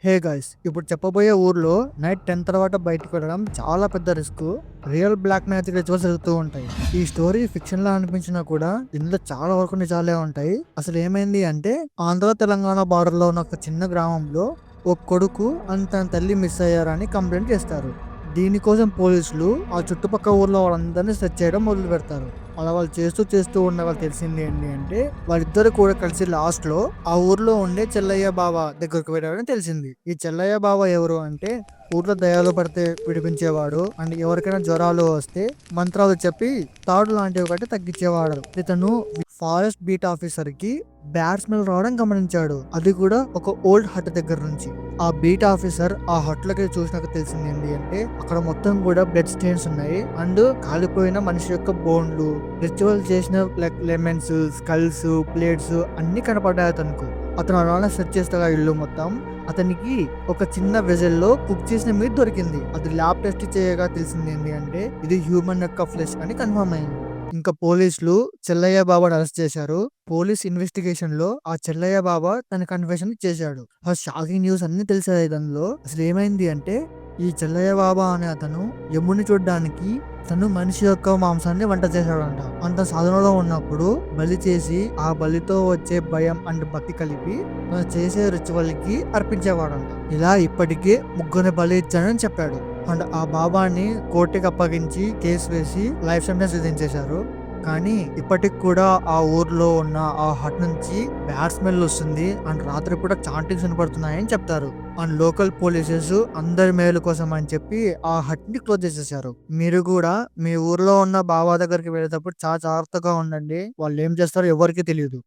Hey guys, ఇప్పుడు చెప్పబోయే ఊర్లో నైట్ 10 తర్వాత బయటకు వెళ్ళడం చాలా పెద్ద risk. Real black magic rituals జరుగుతూ ఉంటాయి. ఈ స్టోరీ ఫిక్షన్ లా అనిపించినా కూడా ఇందులో చాలా వరకు నిజాలే ఉంటాయి. అసలు ఏమైంది అంటే, ఆంధ్ర తెలంగాణ బార్డర్ లో ఉన్న ఒక చిన్న గ్రామంలో ఒక కొడుకు అండ్ తన తల్లి మిస్ అయ్యారని కంప్లైంట్ చేస్తారు. దీనికోసం పోలీసులు ఆ చుట్టుపక్కల ఊర్లో వాళ్ళందరినీ సెర్చ్ చేయడం మొదలు పెడతారు. అలా వాళ్ళు చేస్తూ చేస్తూ ఉన్న వాళ్ళు తెలిసింది ఏంటి అంటే, వాళ్ళిద్దరు కూడా కలిసి లాస్ట్ లో ఆ ఊర్లో ఉండే చెల్లయ్య బావ దగ్గరకు వెళ్ళారని తెలిసింది. ఈ చెల్లయ్య బావ ఎవరు అంటే, ఊర్లో దయాలు పడితే విడిపించేవాడు అండ్ ఎవరికైనా జ్వరాలు వస్తే మంత్రాలు చెప్పి తాడు లాంటివి ఒకటి తగ్గించేవాడు. ఇతను ఫారెస్ట్ బీట్ ఆఫీసర్ కి బ్యాడ్ స్మెల్ రావడం గమనించాడు. అది కూడా ఒక ఓల్డ్ హట్ దగ్గర నుంచి. ఆ బీట్ ఆఫీసర్ ఆ హట్ లోకి చూసినాక తెలిసింది ఏంటి అంటే, అక్కడ మొత్తం కూడా బ్లడ్ స్టెయిన్స్ ఉన్నాయి అండ్ కాలిపోయిన మనిషి యొక్క బోన్లు, రిచువల్ చేసిన లైక్ లెమన్స్, స్కల్స్, ప్లేట్స్ అన్ని కనపడ్డాయి అతనికి. అతను అలానే సెర్చ్ చేస్తాడు ఆ ఇల్లు మొత్తం. అతనికి ఒక చిన్న వెజల్ లో కుక్ చేసిన మీట్ దొరికింది. అది ల్యాబ్ టెస్ట్ చేయగా తెలిసింది ఏంటి అంటే, ఇది హ్యూమన్ యొక్క ఫ్లెష్ అని కన్ఫర్మ్ అయింది. ఇంకా పోలీసులు చెల్లయ్య బాబాను అరెస్ట్ చేశారు. పోలీస్ ఇన్వెస్టిగేషన్ లో ఆ చెల్లయ్య బాబా తన కన్ఫెషన్ చేశాడు. ఆ షాకింగ్ న్యూస్ అన్ని తెలిసాయి దానిలో. అసలు ఏమైంది అంటే, ఈ చెల్లయ్య బాబా అనే అతను యముని చూడడానికి తను మనిషి యొక్క మాంసాన్ని వంట చేశాడంట. అంత సాధనలో ఉన్నప్పుడు బలి చేసి ఆ బలితో వచ్చే భయం అండ్ భక్తి కలిపి తను చేసే రిచువల్ కి అర్పించేవాడంట. ఇలా ఇప్పటికే ముగ్గురిని బలి ఇచ్చానని చెప్పాడు. అండ్ ఆ బాబాని కోర్టుకి అప్పగించి కేసు వేసి లైఫ్ సెంటెన్స్ విధించేశారు. కానీ ఇప్పటికి కూడా ఆ ఊర్లో ఉన్న ఆ హట్ నుంచి బ్యాడ్ స్మెల్ వస్తుంది అండ్ రాత్రి కూడా చాంటింగ్స్ వినపడుతున్నాయని చెప్తారు. అండ్ లోకల్ పోలీసెస్ అందరి మేలు కోసం అని చెప్పి ఆ హట్ ని క్లోజ్ చేసేసారు. మీరు కూడా మీ ఊర్లో ఉన్న బాబా దగ్గరికి వెళ్ళేటప్పుడు చాలా జాగ్రత్తగా ఉండండి. వాళ్ళు ఏం చేస్తారో ఎవరికి తెలియదు.